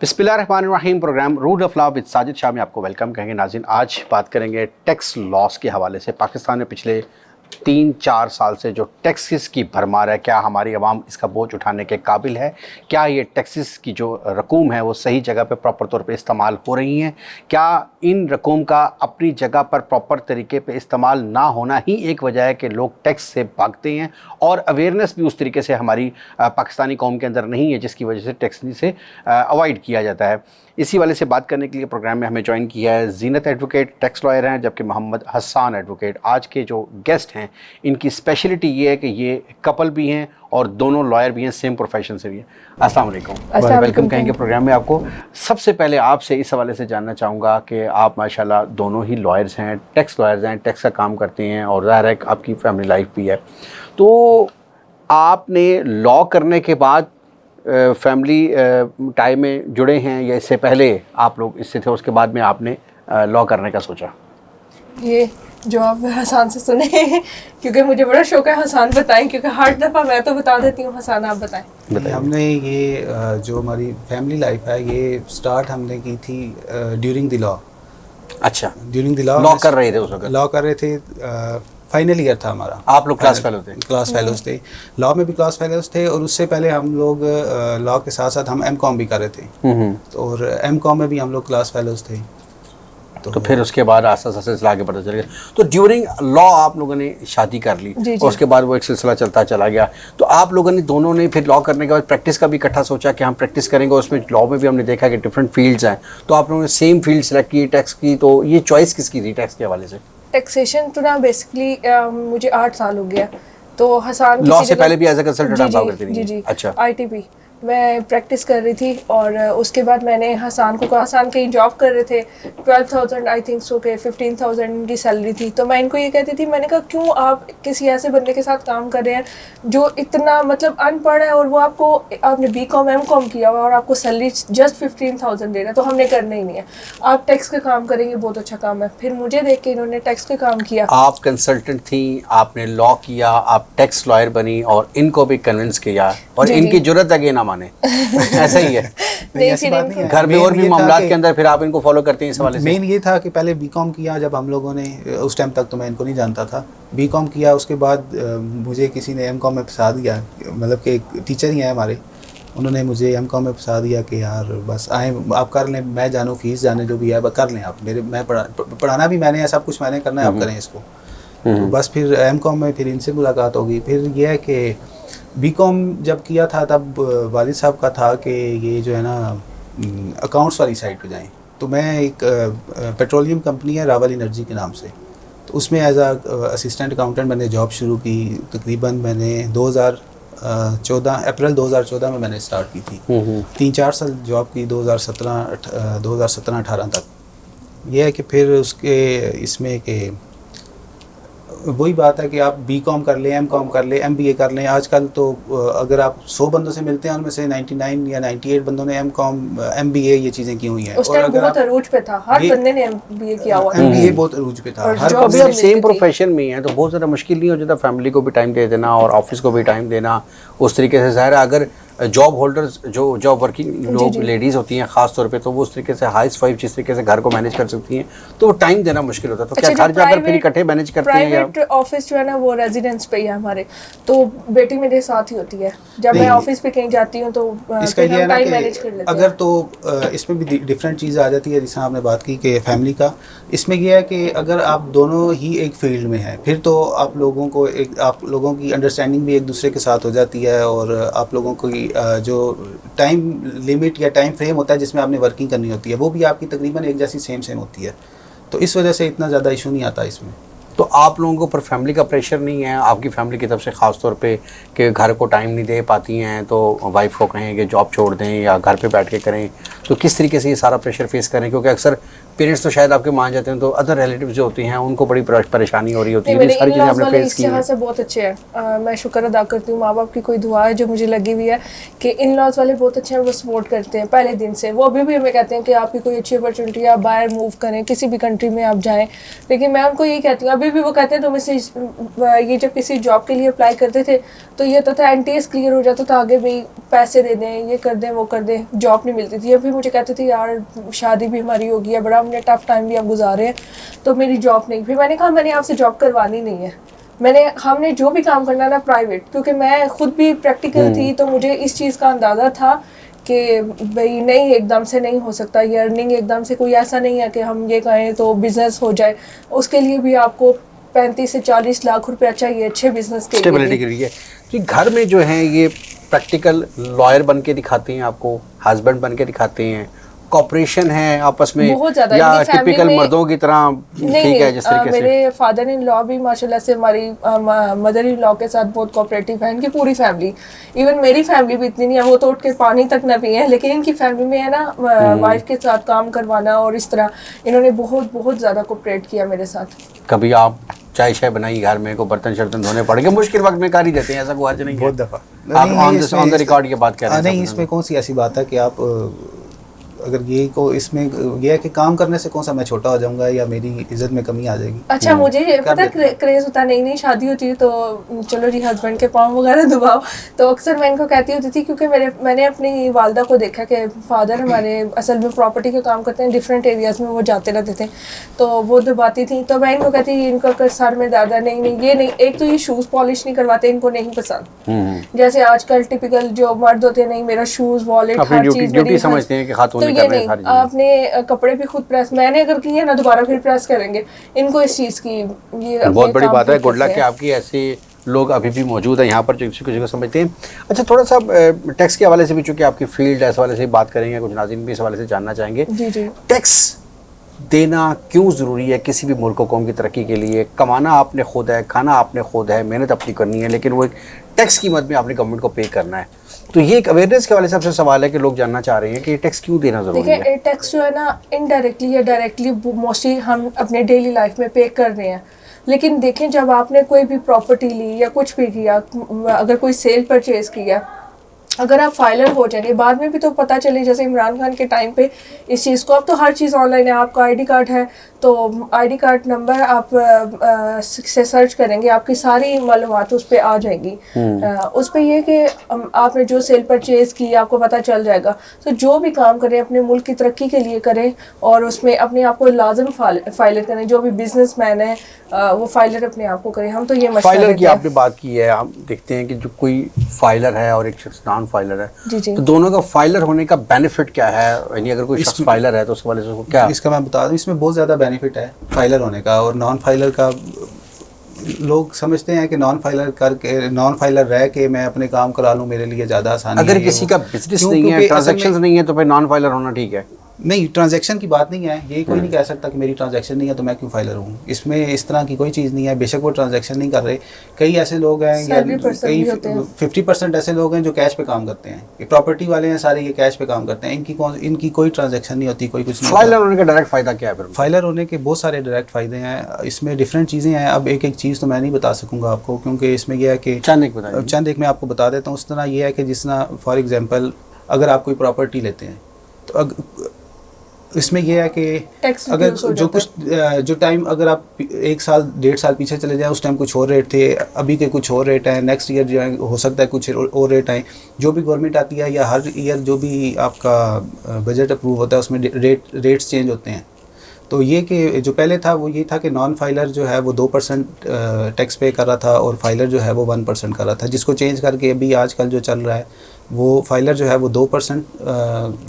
बिस्मिल्लाहिर्रहमानिर्रहीम। Program rule of law with Sajid Shah में आपको वेलकम कहेंगे। नाज़रीन, आज बात करेंगे टैक्स लॉस के हवाले से। पाकिस्तान में पिछले 3-4 साल से जो टैक्सेस की भरमार है, क्या हमारी आवाम इसका बोझ उठाने के काबिल है? क्या ये टैक्सेस की जो रकूम है वो सही जगह पे प्रॉपर तौर पे इस्तेमाल हो रही हैं? क्या इन रकूम का अपनी जगह पर प्रॉपर तरीके पे इस्तेमाल ना होना ही एक वजह है कि लोग टैक्स से भागते हैं? और अवेयरनेस भी उस तरीके से हमारी पाकिस्तानी कौम के अंदर नहीं है जिसकी वजह से टैक्स से अवॉइड किया जाता है। इसी वाले से बात करने के लिए प्रोग्राम में हमें ज्वाइन किया है जीनत एडवोकेट, टैक्स लॉयर हैं, जबकि मोहम्मद हसन एडवोकेट आज के जो गेस्ट हैं। इनकी स्पेशलिटी ये है कि ये कपल भी हैं और दोनों लॉयर भी हैं, सेम प्रोफेशन से भी हैं। अस्सलाम वालेकुम, वेलकम कहेंगे प्रोग्राम में आपको। सबसे पहले आपसे इस हवाले से जानना चाहूँगा कि आप माशाल्लाह दोनों ही लॉयर्स हैं, टैक्स लॉयर्स हैं, टैक्स का काम करते हैं और ज़ाहिर है आपकी फैमिली लाइफ भी है। तो आपने लॉ करने के बाद फैमिली टाई में जुड़े हैं या इससे पहले आप लोग इससे थे, उसके बाद में आपने लॉ करने का सोचा? ये जो आप हसन से सुने क्योंकि मुझे बड़ा शौक है हसन बताएं, क्योंकि हर दफ़ा मैं तो बता देती हूँ, हसन आप बताएं। हमने ये जो हमारी फैमिली लाइफ है ये स्टार्ट हमने की थी ड्यूरिंग द लॉ। अच्छा, ड्यूरिंग द लॉ कर रहे थे उस वक्त? लॉ कर रहे थे, फाइनल ईयर था हमारा। आप लोग क्लास फेलो थे? क्लास फेलोज थे, लॉ में भी क्लास फेलोज थे। और उससे पहले हम लोग लॉ के साथ साथ हम एम.कॉम भी कर रहे थे, और एम.कॉम में भी हम लोग क्लास फेलोज थे। तो फिर उसके बाद आस्ते आस्ते सिलसिला आगे बढ़ता चल गया। तो ड्यूरिंग लॉ आप लोगों ने शादी कर ली और उसके बाद वो एक सिलसिला चलता चला गया। तो आप लोगों ने दोनों ने फिर लॉ करने के बाद प्रैक्टिस का भी इकट्ठा सोचा कि हम प्रैक्टिस करेंगे। उसमें लॉ में भी हमने देखा कि डिफरेंट फील्ड्स हैं, तो आप लोगों ने सेम फील्ड सेलेक्ट की टैक्स की। तो ये चॉइस किसकी थी टैक्स के हवाले से? टैक्सेशन तो ना बेसिकली मुझे 8 साल हो गया। तो हसन लॉ से पहले भी एज ए कंसल्टेंट आप काम करती थी? जी। अच्छा, आईटीपी मैं प्रैक्टिस कर रही थी और उसके बाद मैंने हसन को कहा, हसन कहीं जॉब कर रहे थे, 12,000 आई थिंक सो के 15,000 की सैलरी थी। तो मैं इनको ये कहती थी, मैंने कहा क्यों आप किसी ऐसे बंदे के साथ काम कर रहे हैं जो इतना मतलब अनपढ़ है और वो आपने B.Com M.Com किया हुआ और आपको सैलरी जस्ट 15,000 दे रहा है, तो हमने करना ही नहीं है। आप टैक्स का काम करेंगे, बहुत अच्छा काम है। फिर मुझे देख के इन्होंने टैक्स का काम किया। आप कंसल्टेंट थी, आपने लॉ किया, आप टैक्स लॉयर बनी और इनको भी कन्विंस किया और इनकी जरूरत है कि ना माने ऐसा ही है? नहीं, ऐसी बात नहीं है। घर में और भी मामलात के अंदर फिर आप इनको फॉलो करते हैं इस हवाले से? मेन ये था कि पहले B.Com किया, जब हम लोगों ने, उस टाइम तक तो मैं इनको नहीं जानता था। B.Com किया, उसके बाद मुझे किसी ने M.Com में फंसा दिया, मतलब कि एक टीचर ही हैं हमारे, उन्होंने मुझे M.Com में फंसा दिया कि यार बस आए आप कर लें, मैं जानूँ फीस जाने जो भी है कर लें आप, मैं पढ़ाना भी मैंने है, सब कुछ मैंने करना है, आप करें इसको। तो बस फिर M.Com में फिर इनसे मुलाकात होगी। फिर ये है कि B.Com जब किया था तब वालिद साहब का था कि ये जो है ना अकाउंट्स वाली साइड पे जाएं। तो मैं एक पेट्रोलियम कंपनी है रावल एनर्जी के नाम से, तो उसमें एज असिस्टेंट अकाउंटेंट मैंने जॉब शुरू की। तकरीबन मैंने 2014 अप्रैल 2014 में मैंने स्टार्ट की थी। 3-4 साल जॉब की, 2017-18 तक। ये है कि फिर उसके इसमें कि वही बात है कि आप B.Com कर लें, M.Com कर लें, MBA कर लें। आजकल तो अगर आप 100 बंदों से मिलते हैं उनमें से 99 या 98 बंदों ने M.Com MBA ये चीज़ें की हुई हैं। उस टाइम बहुत अरूज पे था, हर बंदे ने MBA किया हुआ था। MBA बहुत अरूज पे था। हर कभी आप सेम प्रोफेशन में हैं तो बहुत ज़्यादा मुश्किल नहीं हो जाता फैमिली को भी टाइम दे देना और ऑफिस को भी टाइम देना उस तरीके से? ज़ाहिर है अगर जॉब होल्डर्स जो जॉब वर्किंग लोग लेडीज़ होती हैं ख़ास तौर पे, तो वो उस तरीके से हाउस वाइफ जिस तरीके से घर को मैनेज कर सकती हैं तो वो टाइम देना मुश्किल होता है। तो क्या घर जाकर फिर इकट्ठे मैनेज करते हैं? प्राइवेट ऑफिस जो है ना वो रेजिडेंस पे ही है हमारे, तो बेटी मेरे साथ ही होती है। जब मैं ऑफिस पे कहीं जाती हूँ तो इसका ये है ना टाइम मैनेज कर लेते हैं। अगर तो इसमें भी डिफरेंट चीज़ आ जाती है, जैसे आपने बात की कि फैमिली का। इसमें यह है कि अगर आप दोनों ही एक फील्ड में हैं फिर तो आप लोगों की अंडरस्टैंडिंग भी एक दूसरे के साथ हो जाती है, और आप लोगों की जो टाइम लिमिट या टाइम फ्रेम होता है जिसमें आपने वर्किंग करनी होती है वो भी आपकी तकरीबन एक जैसी सेम होती है। तो इस वजह से इतना ज़्यादा इशू नहीं आता इसमें। तो आप लोगों को पर फैमिली का प्रेशर नहीं है आपकी फैमिली की तरफ से ख़ास तौर पे कि घर को टाइम नहीं दे पाती हैं तो वाइफ को कहें कि जॉब छोड़ दें या घर पे बैठ के करें? तो किस तरीके से ये सारा प्रेशर फेस करें? क्योंकि अक्सर पेरेंट्स तो शायद आपके मान जाते हैं, तो अदर रिलेटिव्स जो होती हैं उनको बड़ी परेशानी हो रही होती है। सारी चीज़ें आपने फेस की हैं। से बहुत अच्छे हैं, मैं शुक्र अदा करती हूँ। माँ बाप की कोई दुआ है जो मुझे लगी हुई है कि इन लॉज वाले बहुत अच्छे हैं, वो सपोर्ट करते हैं पहले दिन से। वो अभी भी हमें कहते हैं कि आपकी कोई अच्छी अपॉर्चुनिटी है, आप बाहर मूव करें, किसी भी कंट्री में आप जाएँ। लेकिन मैं उनको यही कहती हूँ, अभी भी वो कहते हैं तुम इसे ये जब किसी जॉब के लिए अप्लाई करते थे तो ये होता था NTS क्लियर हो जाता था, आगे भी पैसे दे दें, ये कर दें वो कर दें, जॉब नहीं मिलती थी। अभी मुझे कहते थे यार शादी भी हमारी हो गई है, बड़ा हमने टफ टाइम भी अब गुजारे हैं तो मेरी जॉब नहीं। फिर मैंने कहा मैंने आपसे जॉब करवानी नहीं है, हमने जो भी काम करना ना प्राइवेट, क्योंकि मैं खुद भी प्रैक्टिकल थी तो मुझे इस चीज़ का अंदाज़ा था कि भाई नहीं एकदम से नहीं हो सकता ये अर्निंग, एकदम से कोई ऐसा नहीं है कि हम ये कहें तो बिजनेस हो जाए। उसके लिए भी आपको 35 से 40 लाख रुपया चाहिए अच्छे बिजनेस के स्टेबिलिटी के लिए। तो घर में जो है ये प्रैक्टिकल लॉयर बन के दिखाते हैं आपको, हस्बैंड बन के दिखाते हैं, कॉपरेशन है आपस में, बहुत ज़्यादा, या इनकी टिपिकल family में- मर्दों की तरह ठीक है जिस तरीके से? मेरे फादर इन लॉ भी माशाल्लाह से हमारी मदर इन लॉ के साथ बहुत कोऑपरेटिव है। इनकी पूरी फैमिली, इवन मेरी फैमिली भी इतनी नहीं है, वो तो उठ के पानी तक ना पिए, लेकिन इनकी फैमिली में है ना वाइफ के साथ काम करवाना और इस तरह इन्होंने बहुत बहुत ज़्यादा कोऑपरेट किया मेरे साथ। कभी आप चाय शाय बनाई घर में, को बर्तन शर्तन धोने पड़ गए, मुश्किल वक्त में कर ही देते हैं, ऐसा कोई हर्ज नहीं है? बहुत दफ़ा आप ऑन द रिकॉर्ड की बात कर रहे हैं? नहीं, इसमें कौन सी ऐसी बात है कि आप अगर ये को इसमें ये है कि काम करने से कौन सा मैं छोटा हो जाऊंगा या मेरी इज्जत में कमी आ जाएगी। अच्छा मुझे पता क्रेज होता नहीं नहीं शादी होती है तो चलो जी हस्बैंड के पाँव वगैरह दबाओ, तो अक्सर मैं इनको कहती होती थी क्योंकि मैंने अपनी वालदा को देखा कि फादर हमारे असल में प्रॉपर्टी का काम करते हैं, डिफरेंट एरियाज़ में वो जाते रहते थे तो वो दबाती थी, तो मैं इनको कहती इनको अगर सर में दादा नहीं ये नहीं, एक तो ये शूज़ पॉलिश नहीं करवाते, इनको नहीं पसंद। जैसे आजकल टिपिकल जो मर्द होते हैं, नहीं मेरा शूज़ वॉलेट हर चीज़ ड्यूटी समझते हैं कि खातून तो ये नहीं, आपने कपड़े भी खुद प्रेस, मैंने अगर किए ना दोबारा फिर प्रेस करेंगे, इनको इस चीज़ की ये बहुत बड़ी बात है। गुड लक कि आपकी ऐसे लोग अभी भी मौजूद है यहाँ पर जो किसी को समझते हैं। अच्छा थोड़ा सा टैक्स के हवाले से भी, चूँकि आपकी फील्ड है, इस हवाले से बात करेंगे, कुछ नाज़रीन भी इस हवाले से जानना चाहेंगे। जी जी, टैक्स देना क्यों ज़रूरी है किसी भी मुल्क को कौम की तरक्की के लिए? कमाना आपने खुद है, खाना आपने खुद है, मेहनत अपनी करनी है, लेकिन वो एक टैक्स की मद में आपने गवर्नमेंट को पे करना है। तो ये एक अवेयरनेस के वाले सबसे सवाल है कि लोग जानना चाह रहे हैं कि टैक्स क्यों देना ज़रूरी है? देखिए टैक्स जो है ना इनडायरेक्टली या डायरेक्टली मोस्टली हम अपने डेली लाइफ में पे कर रहे हैं, लेकिन देखें जब आपने कोई भी प्रॉपर्टी ली या कुछ भी किया, अगर कोई सेल परचेज किया, अगर आप फाइलर हो जाएंगे बाद में भी तो पता चले, जैसे इमरान खान के टाइम पे इस चीज़ को, अब तो हर चीज़ ऑनलाइन है, आपका आईडी कार्ड है तो आईडी कार्ड नंबर आप से सर्च करेंगे, आपकी सारी मालूमात उस पर आ जाएगी। उस पर यह कि आपने जो सेल परचेज की आपको पता चल जाएगा। तो जो भी काम करें अपने मुल्क की तरक्की के लिए करें और उसमें अपने आप को लाजम फाइलर करें, जो भी बिजनेसमैन है वो फाइलर अपने आप को करें। हम तो ये फाइलर की आपने बात की है, हम देखते हैं कि जो कोई फाइलर है और एक शख्स नॉन फाइलर है, जी जी, तो दोनों का फाइलर होने का बेनिफिट क्या है? यानी अगर कोई शख्स फाइलर है तो उसके वाले से उसको क्या? इसका मैं बता दूं, इसमें बहुत ज़्यादा बेनिफिट है फाइलर होने का और नॉन फाइलर का। लोग समझते हैं कि नॉन फाइलर रह के मैं अपने काम करा लूँ, मेरे लिए ज़्यादा आसान है। अगर किसी का बिजनेस नहीं है, ट्रांजैक्शंस नहीं है, तो फिर नॉन फाइलर होना ठीक है? नहीं, ट्रांजैक्शन की बात नहीं है, ये कोई नहीं कह सकता कि मेरी ट्रांजैक्शन नहीं है तो मैं क्यों फाइलर हूँ। इसमें इस तरह की कोई चीज़ नहीं है, बेशक वो ट्रांजैक्शन नहीं कर रहे। कई ऐसे लोग हैं या कई 50% ऐसे लोग हैं जो कैश पे काम करते हैं, ये प्रॉपर्टी वाले हैं सारे, ये कैश पे काम करते हैं, इनकी कोई ट्रांजैक्शन नहीं होती, कोई कुछ नहीं। फाइलर होने का डायरेक्ट फ़ायदा क्या है फिर? फाइलर होने के बहुत सारे डायरेक्ट फ़ायदे हैं, इसमें डिफरेंट चीज़ें हैं। अब एक एक चीज़ तो मैं नहीं बता सकूँगा आपको, क्योंकि इसमें यह है कि चंद एक मैं आपको बता देता हूँ। उस तरह ये है कि जिस तरह फॉर एग्जांपल अगर आप कोई प्रॉपर्टी लेते हैं तो इसमें यह है कि अगर जो टाइम अगर आप 1 साल 1.5 साल पीछे चले जाए, उस टाइम कुछ और रेट थे, अभी के कुछ और रेट हैं, नेक्स्ट ईयर जो है हो सकता है कुछ और रेट आए। जो भी गवर्नमेंट आती है या हर ईयर जो भी आपका बजट अप्रूव होता है उसमें रेट्स चेंज होते हैं। तो ये कि जो पहले था वो ये था कि नॉन फाइलर जो है वो 2% टैक्स पे कर रहा था और फाइलर जो है वो 1% कर रहा था, जिसको चेंज करके अभी आजकल जो चल रहा है वो फाइलर जो है वो 2%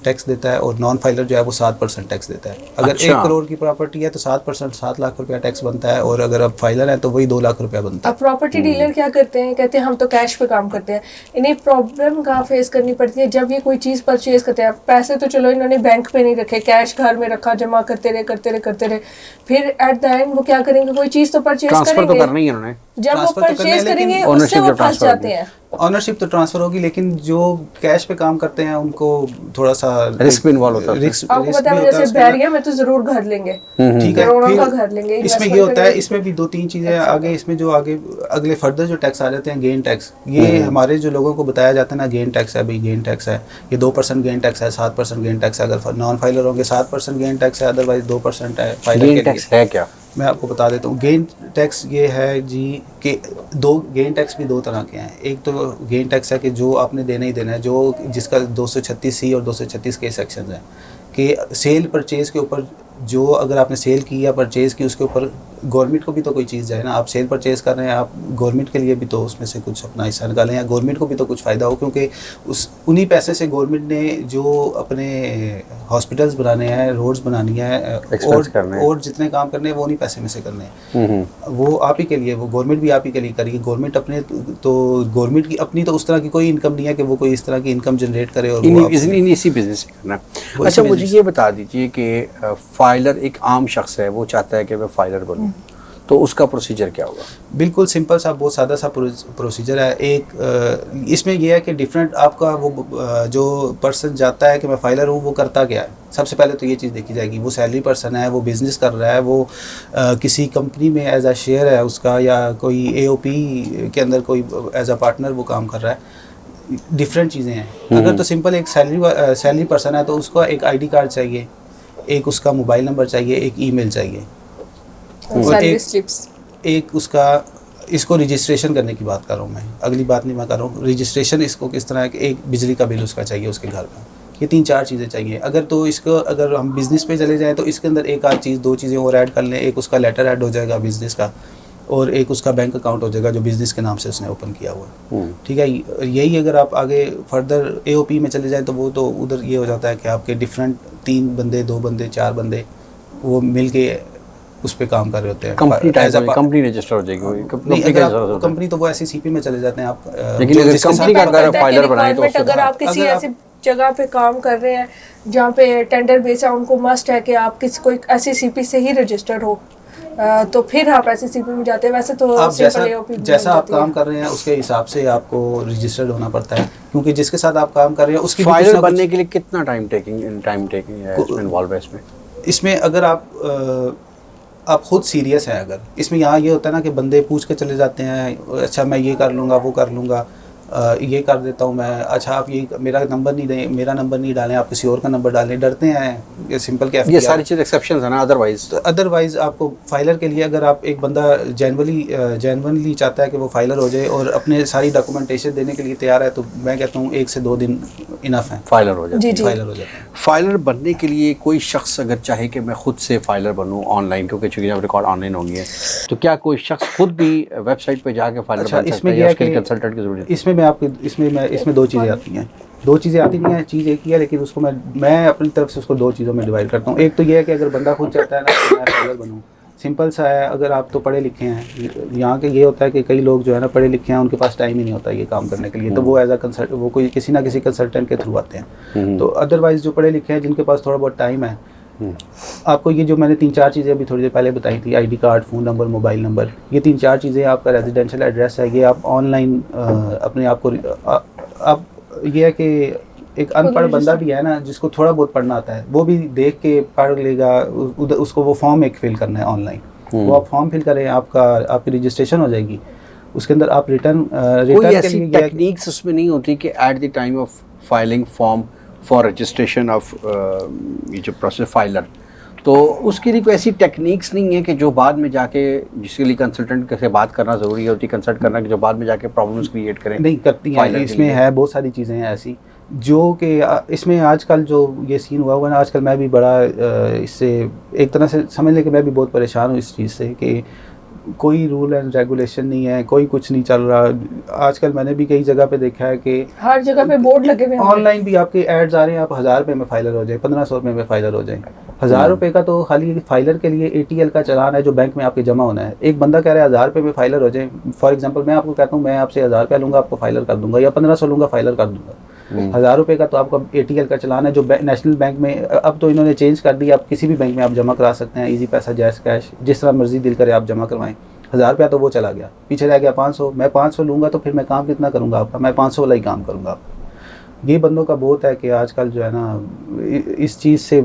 टैक्स देता है और नॉन फाइलर जो है वो 7% टैक्स देता है। अगर 1 करोड़ की प्रॉपर्टी है तो 7% 7 लाख रुपया टैक्स बनता है, और अगर आप फाइलर है तो वही 2 लाख रुपया बनता है। अब प्रॉपर्टी डीलर क्या करते हैं, कहते हैं हम तो कैश पे काम करते हैं। इन्हें प्रॉब्लम कहाँ फेस करनी पड़ती है जब ये कोई चीज़ परचेज करते हैं। पैसे तो चलो इन्होंने बैंक पे नहीं रखे, कैश घर में रखा, जमा करते रहे, फिर एट द एंड वो क्या करेंगे, कोई चीज़ तो परचेज करेंगे, जब वो परचेज करेंगे उससे वो फंस जाते हैं। ऑनरशिप तो ट्रांसफर होगी, लेकिन जो कैश पे काम करते हैं उनको थोड़ा सा रिस्क भी इन्वॉल्व होता है। आपको पता है जैसे बैरियर में तो जरूर घर लेंगे, ठीक है, करोड़ों का घर लेंगे। इसमें ये होता है, इसमें भी 2-3 चीज़ें आगे, इसमें जो आगे अगले फर्दर जो टैक्स आ जाते हैं, गेन टैक्स, ये हमारे जो लोगों को बताया जाता है ना, गेन टैक्स है भाई, गेन टैक्स है, ये 2% गेन टैक्स है, 7% गेन टैक्स है। अगर नॉन फाइलर होंगे 7% गेन टैक्स है, अदरवाइज 2% है फाइलर के लिए। टैक्स है क्या? मैं आपको बता देता हूँ। गेन टैक्स ये है जी कि गेन टैक्स भी दो तरह के हैं। एक तो गेन टैक्स है कि जो आपने देना ही देना है, जो जिसका 236C और 236 के सेक्शन हैं कि सेल परचेज़ के ऊपर, जो अगर आपने सेल की या परचेज़ की उसके ऊपर गवर्नमेंट को भी तो कोई चीज़ जाए ना। आप सेल परचेज़ कर रहे हैं, आप गवर्नमेंट के लिए भी तो उसमें से कुछ अपना हिस्सा निकालें, या गवर्नमेंट को भी तो कुछ फ़ायदा हो, क्योंकि उन्हीं पैसे से गवर्नमेंट ने जो अपने हॉस्पिटल्स बनाने हैं, रोड्स बनानी है और जितने काम करने हैं वो उन्हीं पैसे में से करने हैं। वो आप ही के लिए, वो गवर्नमेंट भी आप ही के लिए करेगी। गवर्नमेंट अपने तो गवर्नमेंट की अपनी तो उस तरह की कोई इनकम नहीं है कि वो कोई इस तरह की इनकम जनरेट करे और इसी बिजनेस से करना। अच्छा, मुझे ये बता दीजिए कि फाइलर एक आम शख्स है, वो चाहता है कि मैं फाइलर बनूं, तो उसका प्रोसीजर क्या होगा? बिल्कुल सिंपल सा, बहुत सादा सा प्रोसीजर है। एक इसमें यह है कि डिफरेंट आपका वो जो पर्सन जाता है कि मैं फाइलर हूँ, वो करता क्या है। सबसे पहले तो ये चीज़ देखी जाएगी, वो सैलरी पर्सन है, वो बिज़नेस कर रहा है, वो किसी कंपनी में एज आ शेयर है उसका, या कोई AOP के अंदर कोई एज आ पार्टनर वो काम कर रहा है। डिफरेंट चीज़ें हैं। अगर तो सिंपल एक सैलरी पर्सन है तो उसका एक ID कार्ड चाहिए, एक उसका मोबाइल नंबर चाहिए, एक ईमेल चाहिए, और एक उसका, इसको रजिस्ट्रेशन करने की बात कर रहा हूँ मैं, अगली बात नहीं मैं कर रहा हूँ। रजिस्ट्रेशन इसको किस तरह है कि एक बिजली का बिल उसका चाहिए उसके घर में। ये 3-4 चीज़ें चाहिए। अगर तो इसको, अगर हम बिज़नेस पे चले जाएँ तो इसके अंदर एक आध चीज़, 2 चीज़ें और ऐड कर लें। एक उसका लेटर ऐड हो जाएगा बिज़नेस का, और एक उसका बैंक अकाउंट हो जाएगा जो बिज़नेस के नाम से उसने ओपन किया हुआ है। ठीक है, यही अगर आप आगे फर्दर AOP में चले जाएँ तो वो तो उधर ये हो जाता है कि आपके डिफरेंट 3 बंदे, 2 बंदे, 4 बंदे वो मिल के उस पे काम कर रहे होते हैं। कंपनी रजिस्टर हो जाएगी, कंपनी तो वो ऐसी CP में चले जाते हैं आप। लेकिन अगर कंपनी का अगर फाइलर बनाए तो अगर आप किसी ऐसी जगह पे काम कर रहे हैं जहाँ पे टेंडर बेस है, उनको मस्ट है कि आप किसी कोई ऐसी CP से ही रजिस्टर हो, तो फिर आप ऐसी CP में जाते हैं। वैसे तो आप जैसा आप काम कर रहे हैं उसके हिसाब से आपको रजिस्टर्ड होना पड़ता है, क्योंकि जिसके साथ आप काम कर रहे हैं उसकी फाइलर बनने के लिए कितना टाइम टेकिंग है इन्वॉल्व है इसमें? इसमें अगर आप खुद सीरियस हैं, अगर इसमें यहाँ ये होता है ना कि बंदे पूछ के चले जाते हैं, अच्छा मैं ये कर लूँगा, वो कर लूँगा, ये कर देता हूँ मैं, अच्छा आप ये मेरा नंबर नहीं दें, मेरा नंबर नहीं डालें, आप किसी और का नंबर डालें, डरते हैं। ये सिंपल क्या, ये सारी चीज़ एक्सेप्शंस है ना। अदरवाइज आपको फाइलर के लिए, अगर आप एक बंदा जेन्युइनली चाहता है कि वो फाइलर हो जाए और अपने सारी डॉक्यूमेंटेशन देने के लिए तैयार है, तो मैं कहता हूँ 1 से 2 दिन इनफ है, फाइलर हो जाते हैं। फाइलर हो जाते हैं। फाइलर बनने के लिए कोई शख्स अगर चाहे कि मैं खुद से फाइलर बनूं ऑनलाइन, क्योंकि चूँकि अब रिकॉर्ड ऑनलाइन होंगी है, तो क्या कोई शख्स खुद भी वेबसाइट पे जाके फाइलर बन सकता है या उसके लिए कंसल्टेंट की ज़रूरत है? इसमें 2 चीज़ें आती हैं। 2 चीज़ें आती नहीं हैं, चीज़ एक ही है, लेकिन उसको मैं अपनी तरफ से उसको 2 चीज़ों में डिवाइड करता हूँ। एक तो ये है कि अगर बंदा खुद चाहता है ना कि मैं फाइलर बनूँ, सिंपल सा है। अगर आप तो पढ़े लिखे हैं, यहाँ के ये होता है कि कई लोग जो है ना पढ़े लिखे हैं, उनके पास टाइम ही नहीं होता ये काम करने के लिए, तो वो एज आ कंसल्ट वो कोई किसी ना किसी कंसल्टेंट के थ्रू आते हैं। तो अदरवाइज़ जो पढ़े लिखे हैं, जिनके पास थोड़ा बहुत टाइम है, आपको ये जो मैंने 3-4 चीज़ें अभी थोड़ी देर पहले बताई थी, ID card, phone number, mobile number, ये 3-4 चीज़ें, आपका रेजिडेंशियल एड्रेस है, ये आप ऑनलाइन अपने आप को आप ये है कि एक अनपढ़ बंदा भी है ना, जिसको थोड़ा बहुत पढ़ना आता है, वो भी देख के पढ़ लेगा। उसको वो फॉर्म एक फिल करना है ऑनलाइन, वो आप फॉर्म फिल करें, आपकी रजिस्ट्रेशन हो जाएगी। उसके अंदर आप रिटर्न के लिए टेक्निक्स उसमें नहीं होती कि at the time of filing form for registration of ये जो प्रोसेस फाइलर, तो उसके लिए कोई ऐसी टेक्निक्स नहीं है कि जो बाद में जाके, जिसके लिए कंसल्टेंट से बात करना ज़रूरी होती है, कंसल्ट करना, कि जो बाद में जाके प्रॉब्लम्स क्रिएट करें? नहीं करती हैं, इसमें है बहुत सारी चीज़ें हैं ऐसी जो कि इसमें आजकल जो ये सीन हुआ ना, आजकल मैं भी बड़ा इससे एक तरह से समझ लें कि मैं भी बहुत परेशान हूँ इस चीज़ से कि कोई रूल एंड रेगुलेशन नहीं है, कोई कुछ नहीं चल रहा। आजकल मैंने भी कई जगह पे देखा है कि हर जगह पे बोर्ड लगे हुए हैं, ऑनलाइन भी आपके एड्स आ रहे हैं, आप 1000 रुपये में फाइलर हो जाए, 1500 रुपये में फाइलर हो जाए। 1000 रुपये का तो खाली फाइलर के लिए ATL का चालान है जो बैंक में आपके जमा होना है। एक बंदा कह रहा है 1000 रुपये में फाइलर हो जाए। फॉर एग्जाम्पल मैं आपको कहता हूँ, मैं आपसे 1000 रुपया लूँगा, आपको फाइलर कर दूंगा, या 1500 लूँगा, फाइलर कर दूंगा। 1000 रुपये का तो आपका ATL का चलान है जो नेशनल बैंक में, अब तो इन्होंने चेंज कर दिया, आप किसी भी बैंक में आप जमा करा सकते हैं, इजी पैसा, जैस कैश, जिस तरह मर्जी दिल करे आप जमा करवाएं। 1000 रुपया तो वो चला गया, पीछे रह गया 500। मैं 500 लूँगा तो फिर मैं काम कितना करूँगा आपका? मैं 500 वाला ही काम करूँगा। ये बंदों का बहुत है कि आजकल जो है ना इस चीज़ से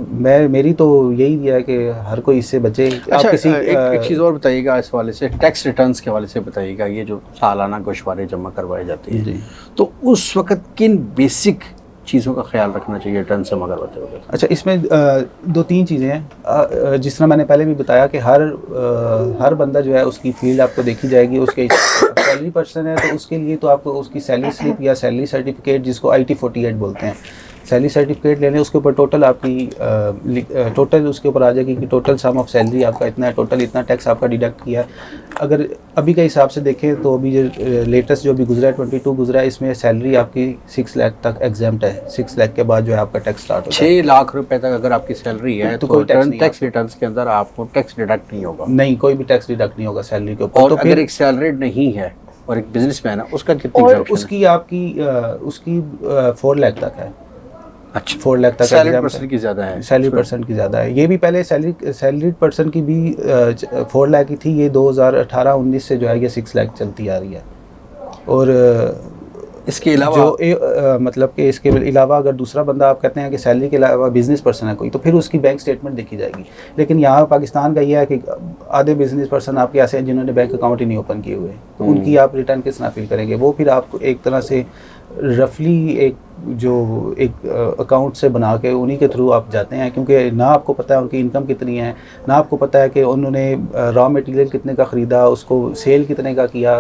मेरी तो यही दिया है कि हर कोई इससे बचे। अच्छा, आप किसी एक चीज़ और बताइएगा इस वाले से, टैक्स रिटर्न्स के वाले से बताइएगा। ये जो सालाना गोशवारे जमा करवाए जाते हैं, तो उस वक्त किन बेसिक चीज़ों का ख्याल रखना चाहिए रिटर्न से मगर होते हुए? अच्छा, इसमें दो तीन चीज़ें हैं। जिस तरह मैंने पहले भी बताया कि हर बंदा जो है उसकी फील्ड आपको देखी जाएगी, उसके सैलरी पर्सन है तो उसके लिए तो आपको उसकी सैलरी स्लिप या सैलरी सर्टिफिकेट, जिसको IT-48 बोलते हैं, सैलरी सर्टिफिकेट लेने, उसके ऊपर टोटल आपकी टोटल उसके ऊपर आ जाएगी कि टोटल सम ऑफ सैलरी आपका इतना है, टोटल इतना टैक्स आपका डिडक्ट किया। अगर अभी के हिसाब से देखें तो अभी जो लेटेस्ट जो अभी गुजरा है 22 गुजरा है, इसमें सैलरी आपकी 6 लाख तक एग्जाम्प्ट है। 6 लाख के बाद जो है आपका टैक्स स्टार्ट होता है। 6 लाख रुपए तक अगर आपकी सैलरी है तो कोई टैक्स रिटर्न्स के अंदर आपको टैक्स डिडक्ट नहीं होगा? नहीं, कोई भी टैक्स डिडक्ट नहीं होगा सैलरी के ऊपर। और तो अगर एक सैलरीड नहीं है और एक बिजनेसमैन है, उसका कितनी और exemption है? उसकी 4 लाख तक है। अच्छा, 4 लाख तक सैलरी exempt पर्सन की ज़्यादा है? सैलरी पर्सन की ज़्यादा है। ये भी पहले सैलरीड पर्सन की भी 4 लाख की थी, ये 2018-19 से जो है ये 6 लाख चलती आ रही है। और इसके अलावा जो मतलब कि इसके अलावा अगर दूसरा बंदा आप कहते हैं कि सैलरी के अलावा बिजनेस पर्सन है कोई, तो फिर उसकी बैंक स्टेटमेंट देखी जाएगी। लेकिन यहाँ पाकिस्तान का ये है कि आधे बिजनेस पर्सन आपके ऐसे हैं जिन्होंने बैंक अकाउंट ही नहीं ओपन किए हुए, तो उनकी आप रिटर्न किस तरह फिल करेंगे? वो फिर आपको एक तरह से रफली एक अकाउंट से बना के उन्हीं के थ्रू आप जाते हैं, क्योंकि ना आपको पता है उनकी इनकम कितनी है, ना आपको पता है कि उन्होंने रॉ मटेरियल कितने का ख़रीदा, उसको सेल कितने का किया,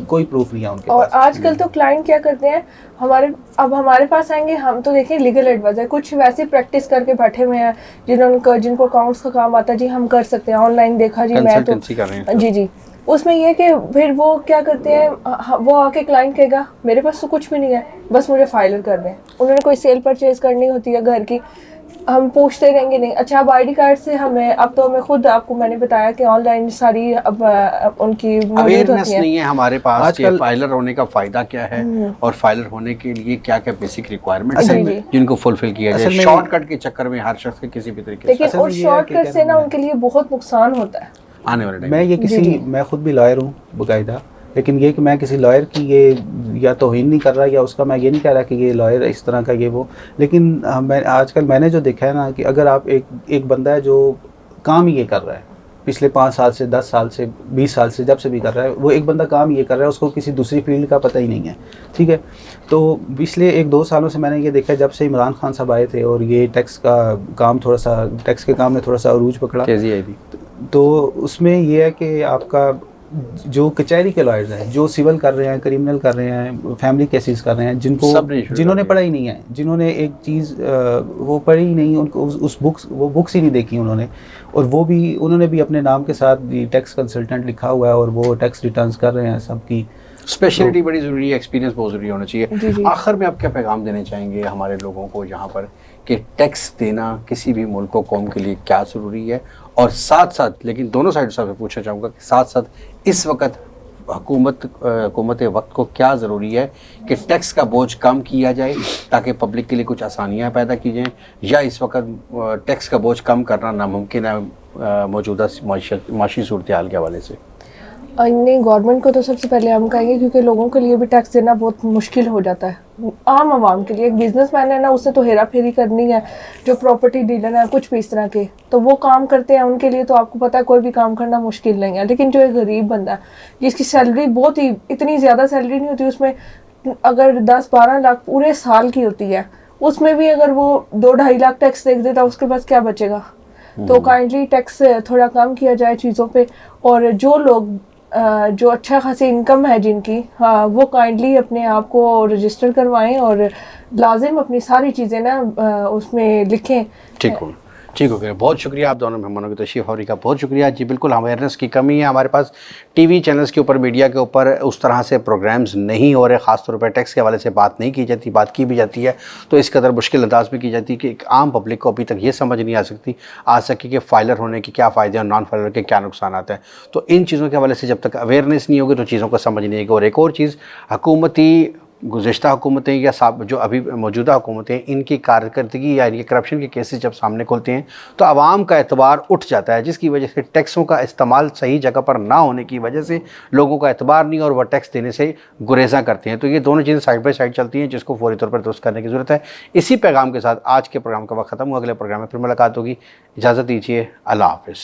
कोई प्रूफ नहीं है उनके पास। और आजकल तो क्लाइंट क्या करते हैं, हमारे पास आएंगे, हम तो देखें लीगल एडवाइजर कुछ वैसे प्रैक्टिस करके बैठे हुए हैं जिनको अकाउंट्स का काम आता है, जी हम कर सकते हैं, ऑनलाइन देखा जी, मैं तो कर रहे हैं। जी उसमें ये कि फिर वो क्या करते हैं, वो आके क्लाइंट कहेगा मेरे पास तो कुछ भी नहीं है, बस मुझे फाइलर कर दें। उन्होंने कोई सेल परचेज करनी होती है घर की, हम पूछते रहेंगे नहीं, अच्छा अब ID कार्ड से अब तो हमें खुद, आपको मैंने बताया कि ऑनलाइन सारी अब उनकी अवेयरनेस नहीं है हमारे पास आजकल फाइलर होने का फ़ायदा क्या है और फाइलर होने के लिए क्या क्या बेसिक रिक्वायरमेंट्स जी, हैं जिनको फुलफिल किया जाए। शॉर्टकट के चक्कर में हर शख्स के किसी भी तरीके से लेकिन और शॉर्टकट से ना उनके लिए बहुत नुकसान होता है आने वाले टाइम। मैं खुद भी लॉयर हूँ बाकायदा, लेकिन ये कि मैं किसी लॉयर की ये या तौहीन नहीं कर रहा या उसका मैं ये नहीं कह रहा कि ये लॉयर इस तरह का ये वो, लेकिन मैं आजकल मैंने जो देखा है ना कि अगर आप एक बंदा है जो काम ये कर रहा है पिछले 5 साल से, 10 साल से, 20 साल से, जब से भी कर रहा है, वो एक बंदा काम ये कर रहा है, उसको किसी दूसरी फील्ड का पता ही नहीं है, ठीक है। तो पिछले 1-2 सालों से मैंने ये देखा, जब से इमरान खान साहब आए थे और ये टैक्स के काम में थोड़ा सा अरूज पकड़ा, तेजी आई थी, तो उसमें यह है कि आपका जो कचहरी के लॉयर्स हैं, जो सिविल कर रहे हैं, क्रिमिनल कर रहे हैं, फैमिली केसेस कर रहे हैं, जिन्होंने पढ़ा ही नहीं है, जिन्होंने एक चीज़ वो पढ़ी ही नहीं, उनको वो बुक्स ही नहीं देखी उन्होंने, और उन्होंने भी अपने नाम के साथ टैक्स कंसल्टेंट लिखा हुआ है और वो टैक्स रिटर्न्स कर रहे हैं सबकी। स्पेशलिटी बड़ी ज़रूरी है, एक्सपीरियंस बहुत ज़रूरी होना चाहिए। आखिर में आप क्या पैगाम देना चाहेंगे हमारे लोगों को यहाँ पर कि टैक्स देना किसी भी मुल्क को, कौम के लिए क्या ज़रूरी है, और साथ साथ, लेकिन दोनों साइड से पूछना चाहूँगा कि साथ साथ इस वक्त हुकूमत वक्त को क्या ज़रूरी है कि टैक्स का बोझ कम किया जाए ताकि पब्लिक के लिए कुछ आसानियाँ पैदा की जाएँ, या इस वक्त टैक्स का बोझ कम करना नामुमकिन है मौजूदा माशी सूरत हाल के हवाले से? नहीं, गवर्नमेंट को तो सबसे पहले हम कहेंगे, क्योंकि लोगों के लिए भी टैक्स देना बहुत मुश्किल हो जाता है। आम आवाम के लिए, एक बिजनेसमैन है ना, उससे तो हेरा फेरी करनी है, जो प्रॉपर्टी डीलर है, कुछ भी इस तरह के तो वो काम करते हैं, उनके लिए तो आपको पता है कोई भी काम करना मुश्किल नहीं है। लेकिन जो एक गरीब बंदा है जिसकी सैलरी बहुत ही, इतनी ज़्यादा सैलरी नहीं होती, उसमें अगर 10-12 लाख पूरे साल की होती है, उसमें भी अगर वो 2-2.5 लाख टैक्स देख देता, उसके पास क्या बचेगा? तो काइंडली टैक्स थोड़ा कम किया जाए चीज़ों पे, और जो लोग जो अच्छा खासी इनकम है जिनकी, हाँ, वो काइंडली अपने आप को रजिस्टर करवाएं और लाजिम अपनी सारी चीज़ें ना उसमें लिखें। ठीक हो गया। बहुत शुक्रिया आप दोनों मेहमानों की तशरीफ़ आवरी का, बहुत शुक्रिया जी। बिल्कुल अवेयरनेस की कमी है हमारे पास, टीवी चैनल्स के ऊपर, मीडिया के ऊपर उस तरह से प्रोग्राम्स नहीं हो रहे, ख़ास तौर पर टैक्स के हवाले से बात नहीं की जाती, बात की भी जाती है तो इस कदर मुश्किल अंदाज में की जाती है कि एक आम पब्लिक को अभी तक ये समझ नहीं आ सकी कि फ़ाइलर होने के क्या फ़ायदे और नॉन फाइलर के क्या नुकसान आते हैं। तो इन चीज़ों के हवाले से जब तक अवेयरनेस नहीं होगी तो चीज़ों को समझ नहीं आएगी। और एक और चीज़, हुकूमती गुज़श्ता हुकूमतें या जो अभी मौजूदा हुकूमतें, इनकी कारकर्दगी या इनके करप्शन के केसेस जब सामने खुलते हैं तो आवाम का एतबार उठ जाता है, जिसकी वजह से टैक्सों का इस्तेमाल सही जगह पर ना होने की वजह से लोगों का एतबार नहीं और वह टैक्स देने से गुरेज़ा करते हैं। तो ये दोनों चीज़ें साइड बाई साइड चलती हैं, जिसको फौरी तौर पर दुरुस्त करने की ज़रूरत है। इसी पैगाम के साथ आज के प्रोग्राम का वक्त ख़त्म हुआ। अगले प्रोग्राम में फिर मुलाकात होगी। इजाज़त दीजिए, अल्लाह हाफ़िज़।